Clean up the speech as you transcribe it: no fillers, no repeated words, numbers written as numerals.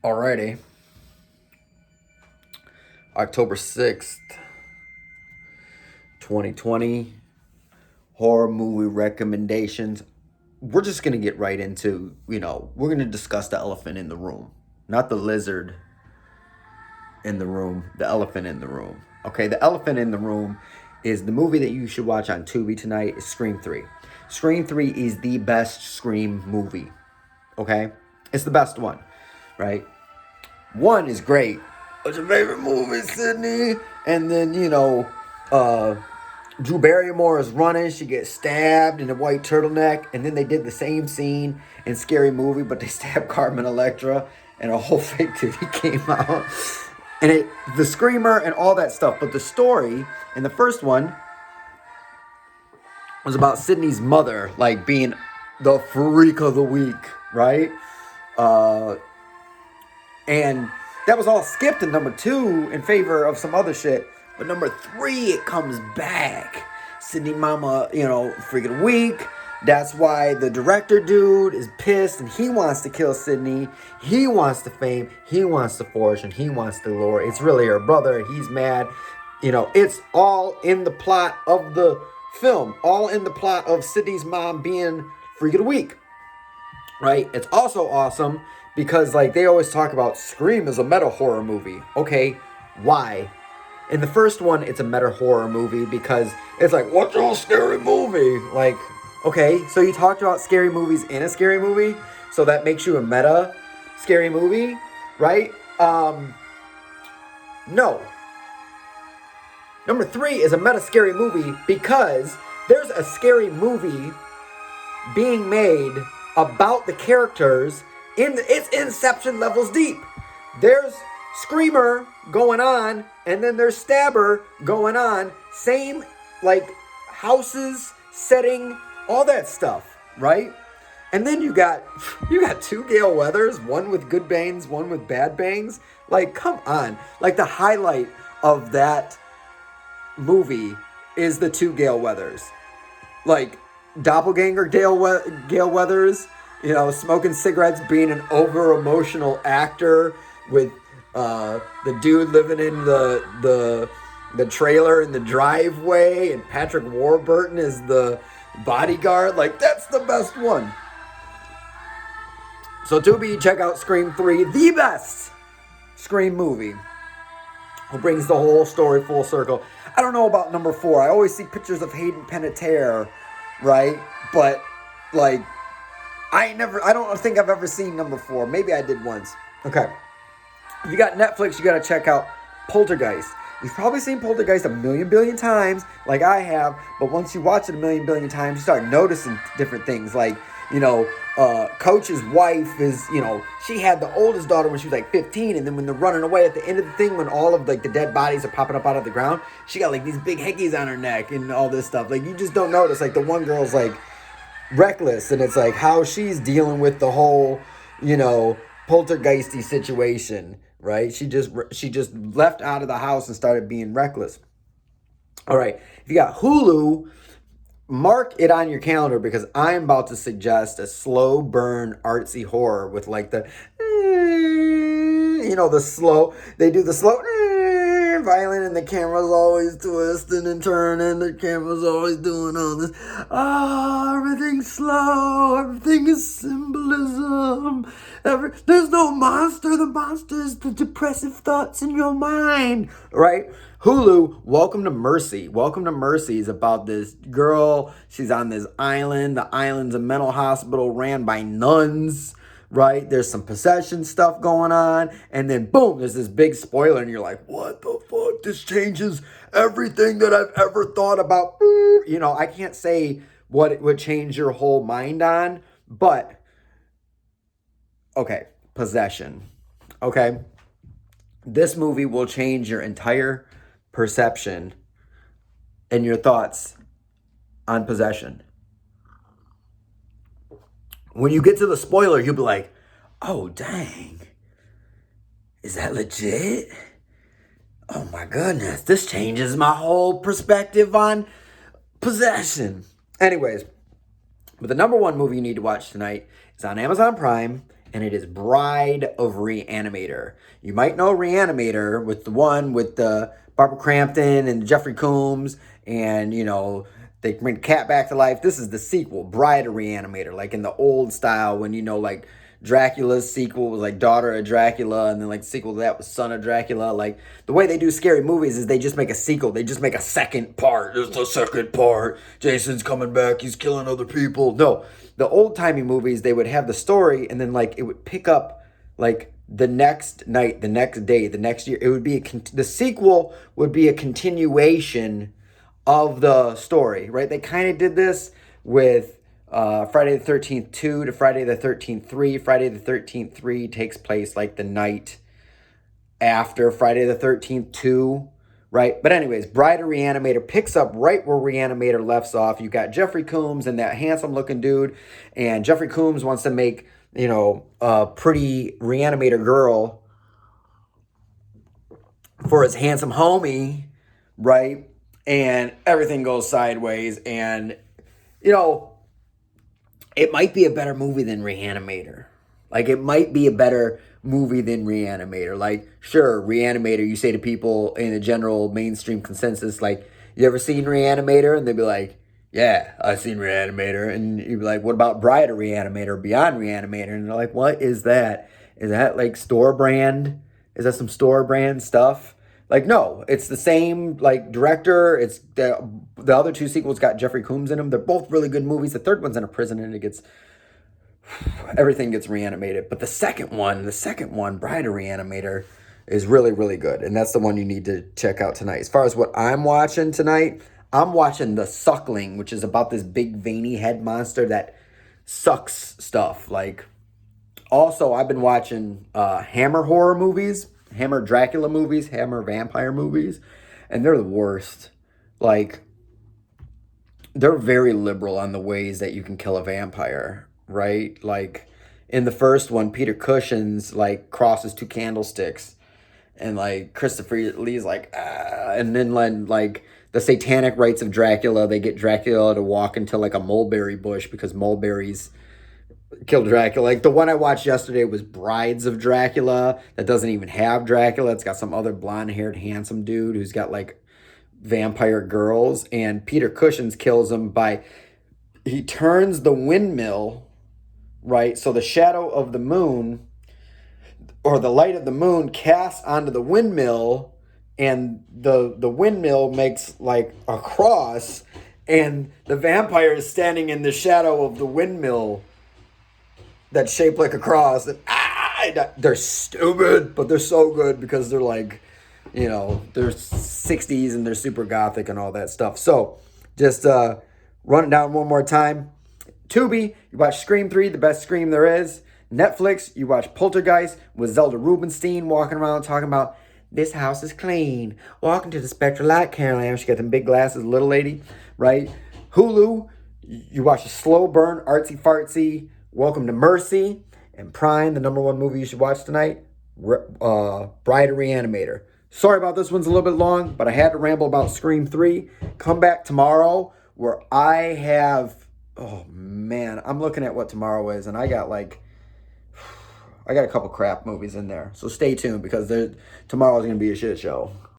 Alrighty. October 6th, 2020. Horror movie recommendations. We're just going to get right into, we're going to discuss the elephant in the room. Not the lizard in the room, the elephant in the room. Okay, the elephant in the room is the movie that you should watch on Tubi tonight is Scream 3. Scream 3 is the best Scream movie. Okay? It's the best one, right? One is great. What's your favorite movie, Sydney? And then, Drew Barrymore is running. She gets stabbed in a white turtleneck. And then they did the same scene in Scary Movie, but they stabbed Carmen Electra. And a whole fake titty came out. And the screamer and all that stuff. But the story in the first one was about Sydney's mother, like, being the freak of the week, right? And that was all skipped in number 2 in favor of some other shit. But number 3, it comes back. Sydney Mama, freaking weak. That's why the director dude is pissed and he wants to kill Sydney. He wants the fame. He wants the fortune. He wants the glory. It's really her brother. He's mad. It's all in the plot of the film. All in the plot of Sydney's mom being freaking weak. Right? It's also awesome because, they always talk about Scream as a meta horror movie. Okay, why? In the first one, it's a meta horror movie because it's like, what's a scary movie? Okay, so you talked about scary movies in a scary movie, so that makes you a meta scary movie, right? No. Number 3 is a meta scary movie because there's a scary movie being made about the characters. It's Inception levels deep. There's Screamer going on, and then there's Stabber going on. Same, houses, setting, all that stuff, right? And then you got 2 Gale Weathers, one with good bangs, one with bad bangs. Come on. The highlight of that movie is the 2 Gale Weathers. Doppelganger Gale Weathers, smoking cigarettes, being an over-emotional actor with the dude living in the trailer in the driveway, and Patrick Warburton is the bodyguard. That's the best one. So Tubi, check out Scream 3, the best Scream movie, who brings the whole story full circle. I don't know about number 4. I always see pictures of Hayden Panettiere, right? But I don't think I've ever seen number 4. Maybe I did once. Okay. If you got Netflix, you got to check out Poltergeist. You've probably seen Poltergeist a million billion times, like I have, but once you watch it a million billion times, you start noticing different things. Coach's wife is, she had the oldest daughter when she was 15, and then when they're running away at the end of the thing, when all of the dead bodies are popping up out of the ground, she got these big hickeys on her neck and all this stuff. You just don't notice. The one girl's reckless, and it's how she's dealing with the whole, poltergeisty situation, right? She just left out of the house and started being reckless. All right, if you got Hulu, mark it on your calendar because I'm about to suggest a slow burn artsy horror with the slow, they do the slow violin, and the camera's always twisting and turning, the camera's always doing all this. Everything's slow, everything is symbolism. There's no monster, the monster is the depressive thoughts in your mind, right? Hulu, Welcome to Mercy. Welcome to Mercy is about this girl. She's on this island. The island's a mental hospital ran by nuns, right? There's some possession stuff going on. And then, boom, there's this big spoiler. And you're like, what the fuck? This changes everything that I've ever thought about. I can't say what it would change your whole mind on. But, okay, possession. Okay? This movie will change your entire perception and your thoughts on possession. When you get to the spoiler, you'll be like, oh, dang. Is that legit? Oh, my goodness. This changes my whole perspective on possession. Anyways, but the number 1 movie you need to watch tonight is on Amazon Prime. and it is Bride of Re-Animator. You might know Re-Animator with the one with the Barbara Crampton and Jeffrey Combs, and you know they bring the cat back to life. This is the sequel, Bride of Re-Animator, like in the old style when you know like Dracula's sequel was like Daughter of Dracula, and then like the sequel to that was Son of Dracula. Like the way they do scary movies is they just make a sequel. They just make a second part. There's the second part. Jason's coming back. He's killing other people. No, the old timey movies they would have the story, and then like it would pick up like the next night, the next day, the next year. It would be the sequel would be a continuation of the story, right? They kind of did this with Friday the 13th 2 to Friday the 13th 3. Friday the 13th 3 takes place like the night after Friday the 13th 2, right? But anyways, Bride of Re-Animator picks up right where Re-Animator left off. You got Jeffrey Combs and that handsome looking dude, and Jeffrey Combs wants to make, you know, a pretty Re-Animator girl for his handsome homie, right? And everything goes sideways, and, you know, it might be a better movie than Re-Animator. Like, it might be a better movie than Re-Animator. Like, sure, Re-Animator, you say to people in the general mainstream consensus, like, you ever seen Re-Animator? And they'd be like, yeah, I've seen Re-Animator. And you'd be like, what about Bride of Re-Animator, Beyond Re-Animator? And they're like, what is that? Is that, like, store brand? Is that some store brand stuff? Like, no, it's the same, like, director. It's the other two sequels got Jeffrey Combs in them. They're both really good movies. The third one's in a prison, and everything gets reanimated. But the second one, Bride of Re-Animator, is really, really good. And that's the one you need to check out tonight. As far as what I'm watching tonight, I'm watching The Suckling, which is about this big veiny head monster that sucks stuff. Like, also, I've been watching Hammer horror movies. Hammer Dracula movies, Hammer vampire movies, and they're the worst. Like, they're very liberal on the ways that you can kill a vampire, right? Like, in the first one, Peter Cushing's, like, crosses two candlesticks, and, like, Christopher Lee's like, ah, and then, like, the satanic rites of Dracula, they get Dracula to walk into, like, a mulberry bush because mulberries kill Dracula. Like the one I watched yesterday was Brides of Dracula. That doesn't even have Dracula. It's got some other blonde-haired, handsome dude who's got like vampire girls. And Peter Cushing kills him by, he turns the windmill, right? So the shadow of the moon or the light of the moon casts onto the windmill, and the windmill makes like a cross, and the vampire is standing in the shadow of the windmill that's shaped like a cross. And they're stupid, but they're so good because they're like, you know, they're 60s and they're super gothic and all that stuff. So just run it down one more time. Tubi, you watch Scream 3, the best Scream there is. Netflix, you watch Poltergeist with Zelda Rubinstein walking around talking about, this house is clean. Walking to the spectral light, Caroline. She got them big glasses, little lady, right? Hulu, you watch a slow burn, artsy fartsy, Welcome to Mercy. And Prime, the number one movie you should watch tonight, Bride of Re-Animator. Sorry about this one's a little bit long, but I had to ramble about Scream 3. Come back tomorrow where I have, oh man, I'm looking at what tomorrow is, and I got a couple crap movies in there. So stay tuned because tomorrow's going to be a shit show.